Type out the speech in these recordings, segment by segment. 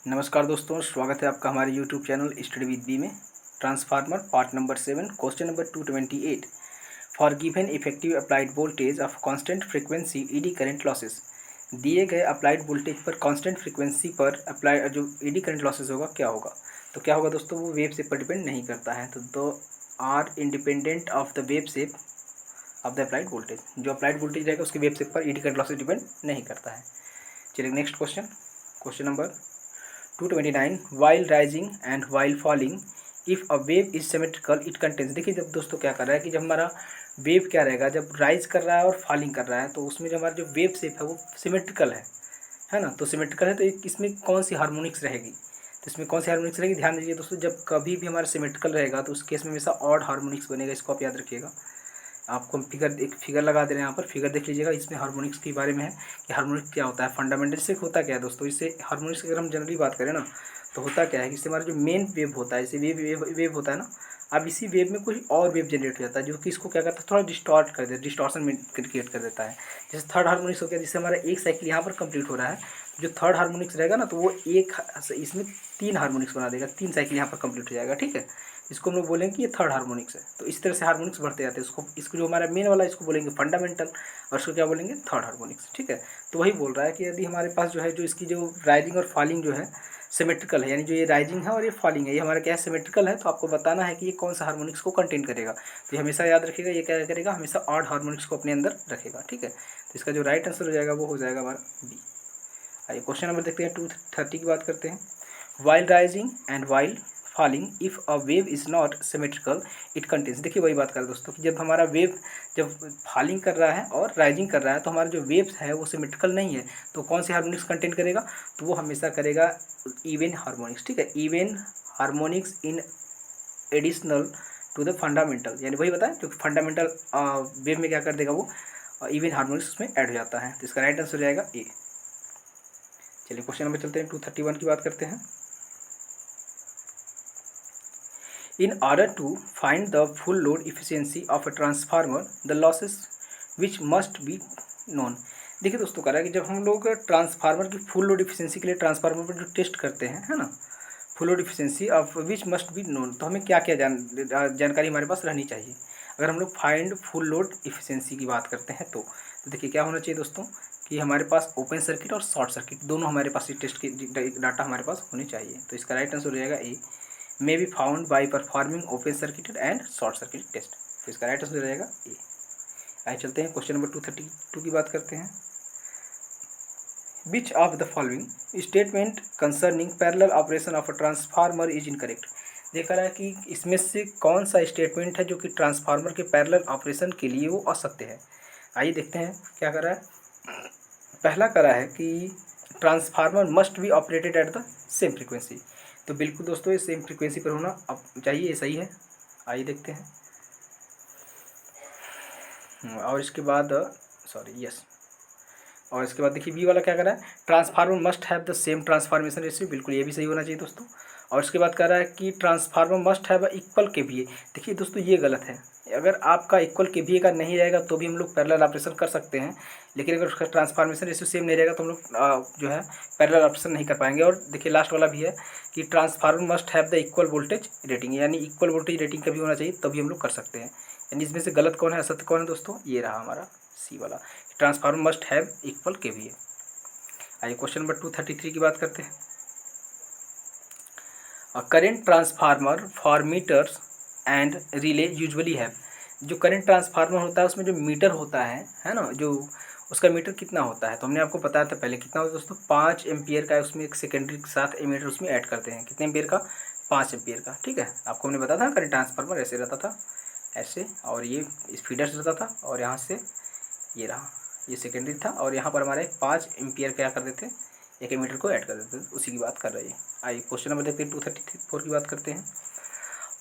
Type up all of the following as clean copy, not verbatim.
नमस्कार दोस्तों, स्वागत है आपका हमारे YouTube channel study with B में। Transformer part number 7, question number 228। For given effective applied voltage of constant frequency eddy current losses. दिए गए अप्लाइड वोल्टेज पर कांस्टेंट फ्रीक्वेंसी पर अप्लाई जो ईडी करंट लॉसेस होगा क्या होगा। तो क्या होगा दोस्तों, वो वेव शेप पर डिपेंड नहीं करता है। तो दो are independent of the wave shape of the applied voltage. जो अप्लाइड वोल्टेज रहेगा उसके वेव शेप पर ईडी करंट लॉसेस डिपेंड नहीं करता है। चलिए next question, question number 229। While rising and while falling if a wave is symmetrical it contains. देखिए जब दोस्तों क्या कर रहा है कि जब हमारा वेव क्या रहेगा, जब राइज कर रहा है और फॉलिंग कर रहा है तो उसमें जो हमारा जो वेव शेप है वो सिमेट्रिकल है ना। तो सिमेट्रिकल है तो इसमें कौन सी हार्मोनिक्स रहेगी, तो इसमें कौन सी हार्मोनिक्स रहेगी। ध्यान दीजिए दोस्तों, जब कभी भी हमारा सिमेट्रिकल रहेगा तो उस केस में हमेशा ऑड हार्मोनिक्स बनेगा। इसको आप याद रखिएगा। आपको एक फिगर लगा दे रहे हैं यहाँ पर, फिगर देख लीजिएगा। इसमें हार्मोनिक्स के बारे में है कि हार्मोनिक्स क्या होता है, फंडामेंटल से होता क्या है दोस्तों। इससे हार्मोनिक्स की अगर हम जनरली बात करें ना तो होता क्या है कि इससे हमारा जो मेन वेव होता है, इसे वेव होता है ना। अब इसी वेव में कुछ और वेव जनरेट हो जाता है जो कि इसको क्या करता है, थोड़ा डिस्टॉर्ट कर देता है, डिस्टॉर्शन क्रिएट कर देता है। जैसे थर्ड हार्मोनिक्स हो गया, जिससे हमारा एक साइकिल यहाँ पर कंप्लीट हो रहा है। जो थर्ड हार्मोनिक्स रहेगा ना तो वो एक इसमें 3 हार्मोनिक्स बना देगा, 3 साइकिल यहाँ पर कंप्लीट हो जाएगा। ठीक है, इसको हम लोग बोलेंगे कि ये थर्ड हार्मोनिक्स है। तो इस तरह से हार्मोनिक्स बढ़ते जाते हैं। इसको जो हमारा मेन वाला इसको बोलेंगे फंडामेंटल, और इसको क्या बोलेंगे, थर्ड हार्मोनिक्स। ठीक है, तो वही बोल रहा है कि यदि हमारे पास जो है, जो इसकी जो राइजिंग और फॉलिंग जो है सिमेट्रिकल है, यानी जो ये राइजिंग है और ये फॉलिंग है, ये हमारा क्या है, सिमेट्रिकल है। तो आपको बताना है कि ये कौन सा हार्मोनिक्स को कंटेन करेगा। तो ये हमेशा याद रखिएगा, ये क्या करेगा, हमेशा ऑड हार्मोनिक्स को अपने अंदर रखेगा। ठीक है, तो इसका जो राइट आंसर हो जाएगा वो हो जाएगा हमारा बी। आइए क्वेश्चन नंबर देखते हैं, 230 की बात करते हैं। While rising and while falling if a wave is not symmetrical it contains. देखिए वही बात कर रहे दोस्तों कि जब हमारा वेव जब फॉलिंग कर रहा है और राइजिंग कर रहा है तो हमारा जो वेव है वो सिमेट्रिकल नहीं है। तो कौन से हार्मोनिक्स कंटेन करेगा, तो वो हमेशा करेगा इवन हार्मोनिक्स। ठीक है, even harmonics in additional to the fundamental, यानी वही बताएं जो फंडामेंटल वेव में क्या कर देगा, वो इवन हार्मोनिक्स उसमें ऐड हो जाता है। तो इसका राइट आंसर हो जाएगा ए। चलिए क्वेश्चन नंबर चलते हैं, 231 की बात करते हैं। In order to find the full load efficiency of a transformer, the losses which must be known। देखिए दोस्तों कह रहा है कि जब हम लोग ट्रांसफार्मर की फुल लोड इफिशिएंसी के लिए ट्रांसफार्मर पर जो टेस्ट करते हैं, है ना, full load efficiency of which must be known, तो हमें क्या क्या जानकारी हमारे पास रहनी चाहिए अगर हम लोग फाइंड फुल लोड इफिशिएंसी की बात करते हैं। तो देखिए क्या होना चाहिए दोस्तों कि हमारे पास ओपन सर्किट और शॉर्ट सर्किट दोनों हमारे पास टेस्ट की डाटा हमारे पास होने चाहिए। तो इसका राइट आंसर हो जाएगा A, may be found by performing open circuited and short circuit test. तो इसका राइट आंसर हो जाएगा ए। आइए चलते हैं क्वेश्चन नंबर 232 की बात करते हैं। विच of the following statement concerning parallel operation of a transformer is incorrect. देखा रहा है कि इसमें से कौन सा स्टेटमेंट है जो कि ट्रांसफार्मर के पैरेलल ऑपरेशन के लिए वो असत्य है। आइए देखते हैं क्या कर रहा है। पहला करा है कि transformer must be operated at the same frequency. तो बिल्कुल दोस्तों ये सेम फ्रीक्वेंसी पर होना अब चाहिए, ये सही है। आइए देखते हैं। और इसके बाद सॉरी यस, और इसके बाद देखिए बी वाला क्या कर रहा है, transformer must have the same transformation ratio. बिल्कुल ये भी सही होना चाहिए दोस्तों। और इसके बाद कह रहा है कि transformer must have equal KVA. देखिए दोस्तों ये गलत है। अगर आपका इक्वल केवीए का नहीं रहेगा तो भी हम लोग पैरेलल ऑपरेशन कर सकते हैं, लेकिन अगर उसका ट्रांसफॉर्मेशन रेशियो सेम नहीं रहेगा तो हम लोग जो है पैरेलल ऑपरेशन नहीं कर पाएंगे। और देखिए लास्ट वाला भी है कि transformer must have the equal voltage rating, यानी इक्वल वोल्टेज रेटिंग का भी होना चाहिए तभी हम लोग कर सकते हैं। यानी इसमें से गलत कौन है, असत्य कौन है दोस्तों, ये रहा हमारा सी वाला, transformer must have equal KVA. आइए क्वेश्चन नंबर 233 की बात करते हैं। Current transformer for meters and relay usually have. जो करंट ट्रांसफार्मर होता है उसमें जो मीटर होता है ना, जो उसका मीटर कितना होता है, तो हमने आपको बताया था पहले कितना होता है दोस्तों, 5 एम्पियर का। उसमें एक सेकेंडरी के साथ एमीटर उसमें ऐड करते हैं, कितने एम्पियर का, 5 एम्पियर का। ठीक है, आपको हमने बताया था करंट ट्रांसफार्मर ऐसे रहता था, ऐसे, और ये इस फीडर से रहता था, और यहाँ से ये रहा, ये सेकेंडरी था, और यहाँ पर हमारे 5 एम्पियर क्या कर देते, एक एमीटर को ऐड कर देते, उसी की बात कर रही है। आइए क्वेश्चन नंबर देखते हैं, 234 की बात करते हैं।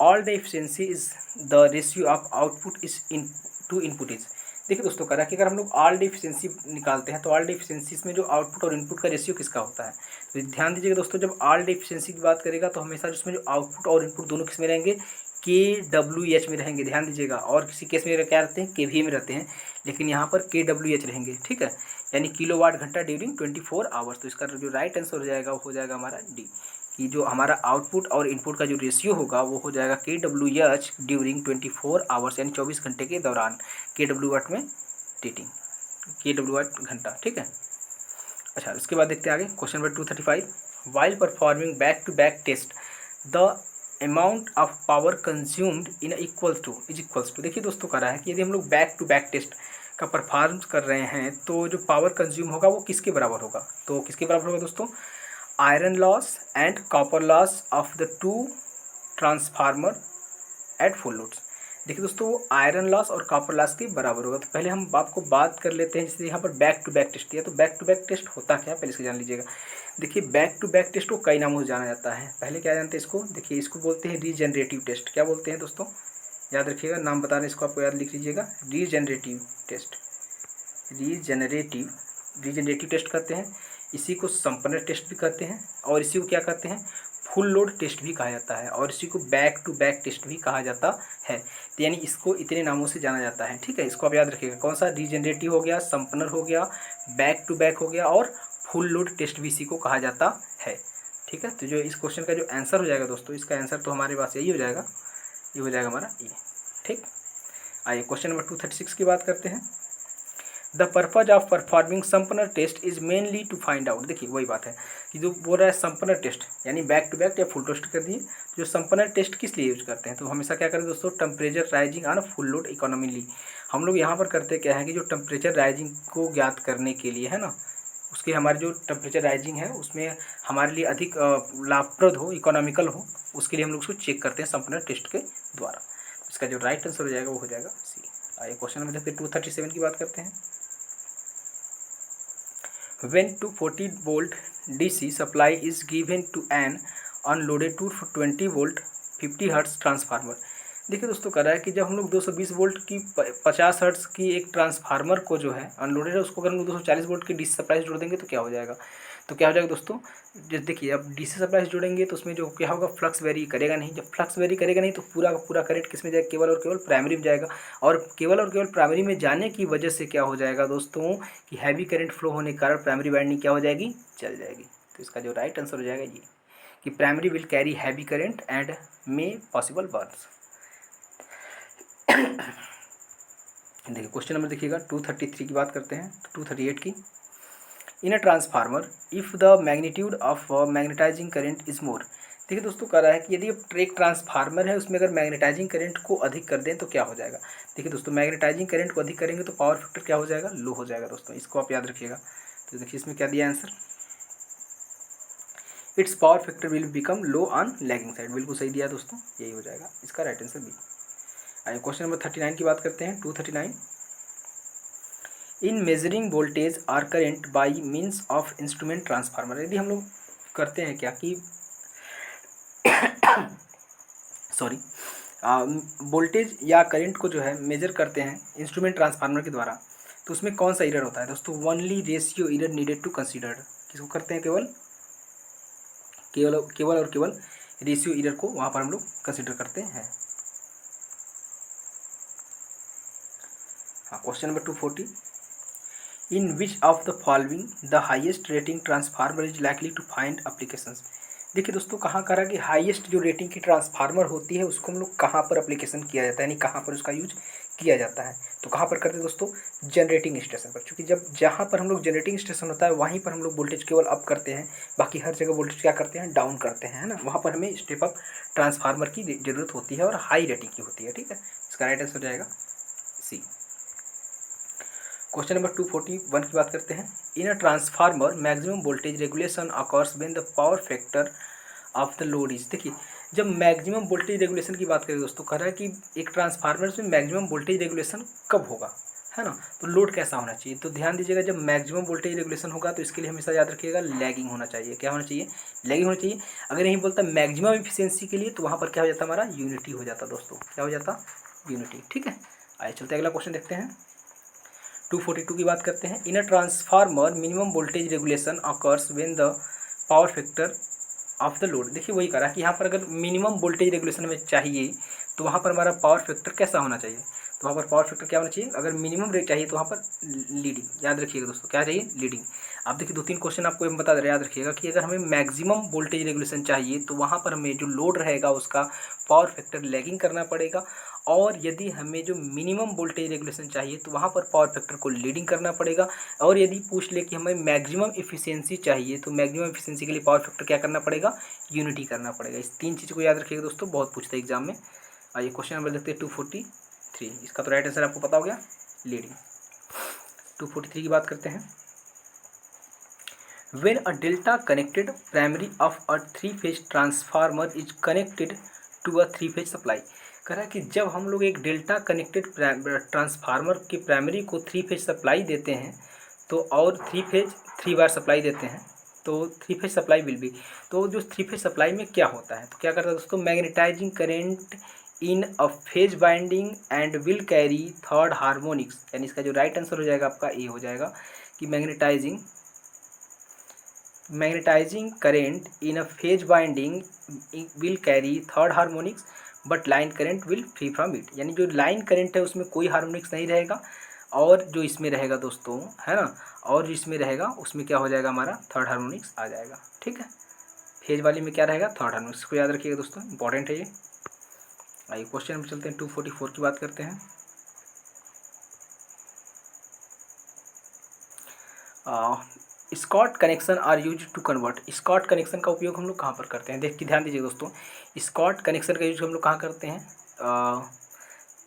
All the efficiency is the ratio of output is in to input is. देखिए दोस्तों करा कि अगर हम लोग ऑल द एफिशिएंसी निकालते हैं तो ऑल द एफिशिएंसी में जो आउटपुट और इनपुट का रेशियो किसका होता है। तो ध्यान दीजिएगा दोस्तों, जब ऑल द एफिशिएंसी की बात करेगा तो हमेशा उसमें जो आउटपुट और इनपुट दोनों किस में रहेंगे, KWH में रहेंगे। ध्यान दीजिएगा, और किसी केस में क्या रहते हैं, KVA में रहते हैं, लेकिन यहाँ पर KWH रहेंगे। ठीक है, यानी किलोवाट घंटा ड्यूरिंग 24 आवर्स। तो इसका जो राइट आंसर हो जाएगा वो हो जाएगा हमारा डी, कि जो हमारा आउटपुट और इनपुट का जो रेशियो होगा वो हो जाएगा kWh ड्यूरिंग 24 आवर्स, यानी 24 घंटे के दौरान। kW में टीटिंग, kW घंटा, ठीक है। अच्छा, इसके बाद देखते हैं आगे question number 235। While performing back to back test the amount of power consumed in equals to. देखिए दोस्तों, कह रहा है कि यदि हम लोग बैक टू बैक टेस्ट का परफॉर्म कर रहे हैं तो जो पावर कंज्यूम होगा वो किसके बराबर होगा। तो किसके बराबर होगा दोस्तों, iron loss and copper loss of the two transformer at full loads. देखिए दोस्तों, वो आयरन लॉस और कॉपर लॉस के बराबर होगा। तो पहले हम आपको बात कर लेते हैं, जैसे यहाँ पर बैक टू बैक टेस्ट दिया, तो बैक टू बैक टेस्ट होता क्या है पहले इसको जान लीजिएगा। देखिए, बैक टू बैक टेस्ट को कई नामों से जाना जाता है। पहले क्या जानते हैं इसको, देखिए इसको बोलते हैं रीजनरेटिव टेस्ट। क्या बोलते हैं दोस्तों, याद रखिएगा, नाम बता रहे इसको, आपको याद लिख लीजिएगा, रीजनरेटिव टेस्ट। रीजनरेटिव टेस्ट करते हैं, इसी को संपन्नर टेस्ट भी कहते हैं, और इसी को क्या कहते हैं, फुल लोड टेस्ट भी कहा जाता है, और इसी को बैक टू बैक टेस्ट भी कहा जाता है। तो यानी इसको इतने नामों से जाना जाता है, ठीक है। इसको आप याद रखिएगा, कौन सा, रीजनरेटिव हो गया, संपन्नर हो गया, बैक टू बैक हो गया, और फुल लोड टेस्ट भी इसी को कहा जाता है, ठीक है। तो जो इस क्वेश्चन का जो आंसर हो जाएगा दोस्तों, इसका आंसर तो हमारे पास यही हो जाएगा, ये हो जाएगा हमारा ये, ठीक। आइए क्वेश्चन नंबर 236 की बात करते हैं। The purpose of performing Sumpner test is mainly to find out. देखिए वही बात है कि जो बोल रहा है संपन्नर टेस्ट, यानी बैक टू बैक या फुल टेस्ट कर दिए। जो संपन्नर टेस्ट किस लिए यूज करते हैं, तो हमेशा क्या करें दोस्तों, temperature rising on full load economically. हम लोग यहाँ पर करते क्या है कि जो टेम्परेचर राइजिंग को ज्ञात करने के लिए, है ना, उसके हमारे जो टेम्परेचर राइजिंग है उसमें हमारे लिए अधिक लाभप्रद हो, इकोनॉमिकल हो, उसके लिए हम लोग उसको चेक करते हैं संपन्नर टेस्ट के द्वारा। इसका जो राइट आंसर हो जाएगा वो हो जाएगा सी। आइए क्वेश्चन नंबर देखते हैं 237 की बात करते हैं। When 240 volt DC supply is given to an unloaded 220 volt 50 hertz transformer. देखिए दोस्तों, कह रहा है कि जब हम लोग 220 वोल्ट की 50 हर्ट्ज की एक ट्रांसफार्मर को जो है अनलोडेड है, उसको अगर हम लोग 240 वोल्ट की डीसी सप्लाई जोड़ देंगे तो क्या हो जाएगा। तो क्या हो जाएगा दोस्तों, जैसे देखिए, अब डीसी सप्लाई जोड़ेंगे तो उसमें जो क्या होगा, फ्लक्स वेरी करेगा नहीं। जब फ्लक्स वेरी करेगा नहीं तो पूरा का पूरा करंट किस में जाएगा, केवल और केवल प्राइमरी में जाएगा। और केवल और केवल प्राइमरी में जाने की वजह से क्या हो जाएगा दोस्तों, कि हैवी करंट फ्लो होने के कारण प्राइमरी वाइंडिंग क्या हो जाएगी, चल जाएगी। तो इसका जो राइट आंसर हो जाएगा ये, कि primary will carry heavy current and may possible burns. देखिए क्वेश्चन नंबर देखिएगा 233 की बात करते हैं, 238 की। In a transformer if the magnitude of magnetising current is more. देखिए दोस्तों, कह रहा है कि यदि एक ट्रांसफार्मर है उसमें अगर मैग्नेटाइजिंग करंट को अधिक कर दें तो क्या हो जाएगा। देखिए दोस्तों, मैग्नेटाइजिंग करंट को अधिक करेंगे तो पावर फैक्टर क्या हो जाएगा, लो हो जाएगा दोस्तों। इसको आप याद रखिएगा। तो देखिए इसमें क्या दिया answer, it's power factor will become low on lagging side. बिल्कुल सही दिया दोस्तों, यही हो जाएगा इसका राइट आंसर बी। आइए क्वेश्चन नंबर 39 की बात करते हैं, 239। In measuring voltage or current by means of instrument transformer. यदि हम लोग करते हैं क्या कि सॉरी, वोल्टेज या करंट को जो है मेजर करते हैं इंस्ट्रूमेंट ट्रांसफार्मर के द्वारा, तो उसमें कौन सा एरर होता है दोस्तों, only ratio error needed to consider. किसको करते हैं, केवल केवल केवल और केवल रेशियो एरर को वहाँ पर हम लोग कंसीडर करते हैं। हाँ, question number 240। In which of the following the highest rating transformer is likely to find applications. देखिए दोस्तों, कहाँ करा कि हाईएस्ट जो रेटिंग की ट्रांसफार्मर होती है उसको हम लोग कहाँ पर एप्लीकेशन किया जाता है, यानी कहाँ पर उसका यूज किया जाता है। तो कहाँ पर करते हैं दोस्तों, जनरेटिंग स्टेशन पर। क्योंकि जब जहाँ पर हम लोग जनरेटिंग स्टेशन होता है वहीं पर हम लोग वोल्टेज केवल अप करते हैं, बाकी हर जगह वोल्टेज क्या करते हैं, डाउन करते हैं, है ना। वहाँ पर हमें स्टेप अप ट्रांसफार्मर की जरूरत होती है और हाई रेटिंग की होती है, ठीक है। इसका राइट आंसर हो जाएगा सी। क्वेश्चन नंबर 241 की बात करते हैं। In a transformer maximum voltage regulation occurs when the power factor of the load is. देखिए, जब मैक्सिमम वोल्टेज रेगुलेशन की बात करें दोस्तों, कह रहा है कि एक ट्रांसफार्मर में मैक्सिमम वोल्टेज रेगुलेशन कब होगा, है ना। तो लोड कैसा होना चाहिए, तो ध्यान दीजिएगा, जब मैक्सिमम वोल्टेज रेगुलेशन होगा तो इसके लिए हमेशा याद रखिएगा लैगिंग होना चाहिए। क्या होना चाहिए, लैगिंग होना चाहिए। अगर यही बोलता मैक्सिमम एफिशिएंसी के लिए तो वहाँ पर क्या हो जाता, हमारा यूनिटी हो जाता दोस्तों। क्या हो जाता, यूनिटी, ठीक है। आइए चलते अगला क्वेश्चन देखते हैं, 242 की बात करते हैं। In a transformer minimum voltage regulation occurs when the power factor of the load. देखिए वही करा कि यहाँ पर अगर मिनिमम वोल्टेज रेगुलेशन में चाहिए तो वहाँ पर हमारा पावर फैक्टर कैसा होना चाहिए, तो वहाँ पर पावर फैक्टर क्या होना चाहिए, अगर मिनिमम रेट चाहिए तो वहाँ पर लीडिंग, याद रखिएगा दोस्तों क्या चाहिए, लीडिंग। आप देखिए 2-3 क्वेश्चन आपको हम बता दे रहे हैं, याद रखिएगा कि अगर हमें मैक्सिमम वोल्टेज रेगुलेशन चाहिए तो वहाँ पर हमें जो लोड रहेगा उसका पावर फैक्टर लैगिंग करना पड़ेगा, और यदि हमें जो मिनिमम वोल्टेज रेगुलेशन चाहिए तो वहाँ पर पावर फैक्टर को लीडिंग करना पड़ेगा। और यदि पूछ ले कि हमें मैक्सिमम इफिशियंसी चाहिए तो मैक्सिमम इफिशियंसी के लिए पावर फैक्टर क्या करना पड़ेगा, यूनिटी करना पड़ेगा। इस 3 चीज़ को याद रखिएगा दोस्तों, बहुत पूछते हैं एग्जाम में। आइए क्वेश्चन नंबर देखते हैं 243, इसका तो राइट आंसर आपको पता हो गया, लीडिंग। 243 की बात करते हैं। When a delta connected primary of a three-phase transformer is connected to a three-phase supply, कह रहा है कि जब हम लोग एक डेल्टा कनेक्टेड ट्रांसफार्मर के प्राइमरी को 3 फेज सप्लाई देते हैं तो, और 3 बार सप्लाई देते हैं तो 3 फेज सप्लाई विल बी, तो जो 3 फेज सप्लाई में क्या होता है, तो क्या करता है दोस्तों, magnetising current in a phase winding and will carry third harmonics, यानी इसका जो राइट आंसर हो जाएगा आपका ए हो जाएगा कि magnetising current in a phase winding will carry third harmonics but line current will free from it, यानी जो लाइन करेंट है उसमें कोई हार्मोनिक्स नहीं रहेगा, और जो इसमें रहेगा दोस्तों, है ना, और जो इसमें रहेगा उसमें क्या हो जाएगा, हमारा थर्ड हार्मोनिक्स आ जाएगा। ठीक है, फेज वाली में क्या रहेगा, थर्ड हार्मोनिक्स को याद रखिएगा दोस्तों, इंपॉर्टेंट है ये। आइए क्वेश्चन में चलते हैं, 244 की बात करते हैं। Scott connection are use to convert, Scott connection का उपयोग हम लोग कहाँ पर करते हैं, देख के ध्यान दीजिए दोस्तों, स्कॉट कनेक्शन का यूज हम लोग कहाँ करते हैं,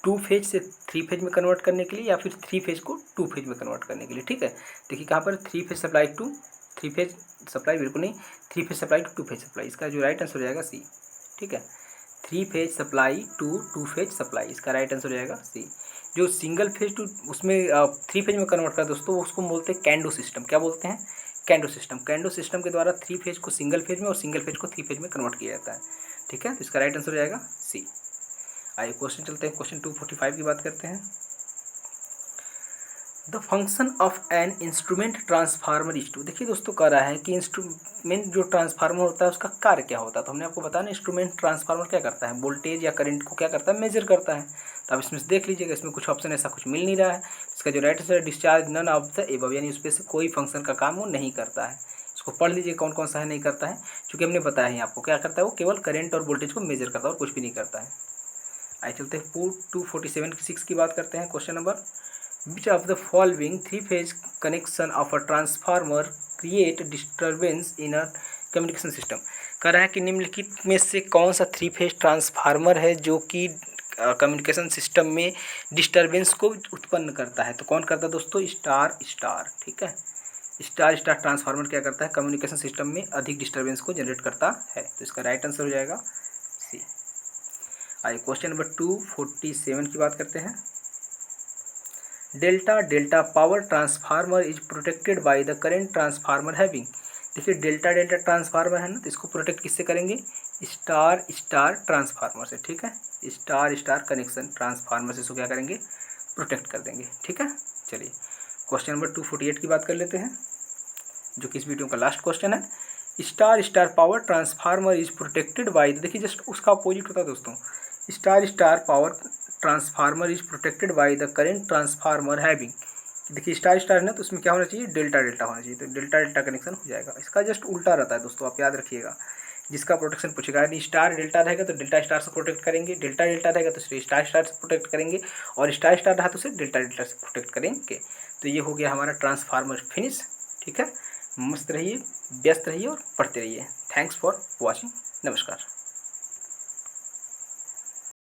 2 फेज से 3 फेज में कन्वर्ट करने के लिए, या फिर 3 फेज को 2 फेज में कन्वर्ट करने के लिए। ठीक है, देखिए कहाँ पर 3 phase supply to 3 phase supply, बिल्कुल नहीं, 3 phase supply to 2 phase supply, इसका जो राइट आंसर हो जाएगा सी। ठीक है, 3 phase supply to 2 phase supply, इसका राइट आंसर हो जाएगा सी। जो सिंगल फेज टू उसमें 3 फेज में कन्वर्ट कर दोस्तों, उसको बोलते हैं कैंडो सिस्टम, क्या बोलते हैं, कैंडो सिस्टम। कैंडो सिस्टम के द्वारा 3 फेज को सिंगल फेज में और सिंगल फेज को 3 फेज में कन्वर्ट किया जाता है। ठीक है, तो इसका राइट आंसर हो जाएगा सी। आइए क्वेश्चन चलते हैं, क्वेश्चन 245 की बात करते हैं। The function of an instrument transformer is to, देखिए दोस्तों कह रहा है कि इंस्ट्रूमेंट जो ट्रांसफार्मर होता है उसका कार्य क्या होता है, तो हमने आपको बताया ना, इंस्ट्रूमेंट ट्रांसफार्मर क्या करता है, वोल्टेज या करंट को क्या करता है, मेजर करता है। तो आप इसमें से देख लीजिएगा, इसमें कुछ ऑप्शन ऐसा कुछ मिल नहीं रहा है, इसका जो राइट आंसर है discharge none of the above, यानी उस पर से कोई फंक्शन का काम वो नहीं करता है। इसको पढ़ लीजिए कौन कौन सा है नहीं करता है, क्योंकि हमने बताया है आपको क्या करता है, वो केवल करंट और वोल्टेज को मेजर करता है और कुछ भी नहीं करता है। आइए चलते हैं 247 की बात करते हैं, question number, which of the following three phase connection of a transformer create disturbance in a communication system, कह रहा है कि निम्नलिखित में से कौन सा 3 फेज ट्रांसफार्मर है जो कि कम्युनिकेशन सिस्टम में डिस्टर्बेंस को उत्पन्न करता है, तो कौन करता है दोस्तों, स्टार स्टार। ठीक है, स्टार स्टार ट्रांसफार्मर क्या करता है, कम्युनिकेशन सिस्टम में अधिक डिस्टर्बेंस को जनरेट करता है, तो इसका राइट आंसर हो जाएगा सी। आइए क्वेश्चन नंबर 247 की बात करते हैं। Delta delta power transformer is protected by the current transformer having, देखिए डेल्टा डेल्टा ट्रांसफार्मर है ना, तो इसको प्रोटेक्ट किससे करेंगे, स्टार स्टार ट्रांसफार्मर से। ठीक है, स्टार स्टार कनेक्शन ट्रांसफार्मर से इसको क्या करेंगे, प्रोटेक्ट कर देंगे। ठीक है, चलिए क्वेश्चन नंबर 248 की बात कर लेते हैं, जो कि इस वीडियो का लास्ट क्वेश्चन है। Star star power transformer is protected by, देखिए जस्ट उसका अपोजिट होता है दोस्तों, star star power transformer is protected by the current transformer having, देखिए स्टार स्टार है ना, तो उसमें क्या होना चाहिए, डेल्टा डेल्टा होना चाहिए, तो डेल्टा डेल्टा कनेक्शन हो जाएगा। इसका जस्ट उल्टा रहता है दोस्तों, आप याद रखिएगा, जिसका प्रोटेक्शन पूछेगा, यदि स्टार डेल्टा रहेगा तो डेल्टा स्टार से प्रोटेक्ट करेंगे, डेल्टा डेल्टा रहेगा तो स्टार स्टार से प्रोटेक्ट करेंगे, और स्टार स्टार रहा तो उसे डेल्टा डेल्टा से प्रोटेक्ट करेंगे। तो ये हो गया हमारा ट्रांसफार्मर फिनिश। ठीक है, मस्त रहिए, व्यस्त रहिए और पढ़ते रहिए। थैंक्स फॉर वॉचिंग, नमस्कार।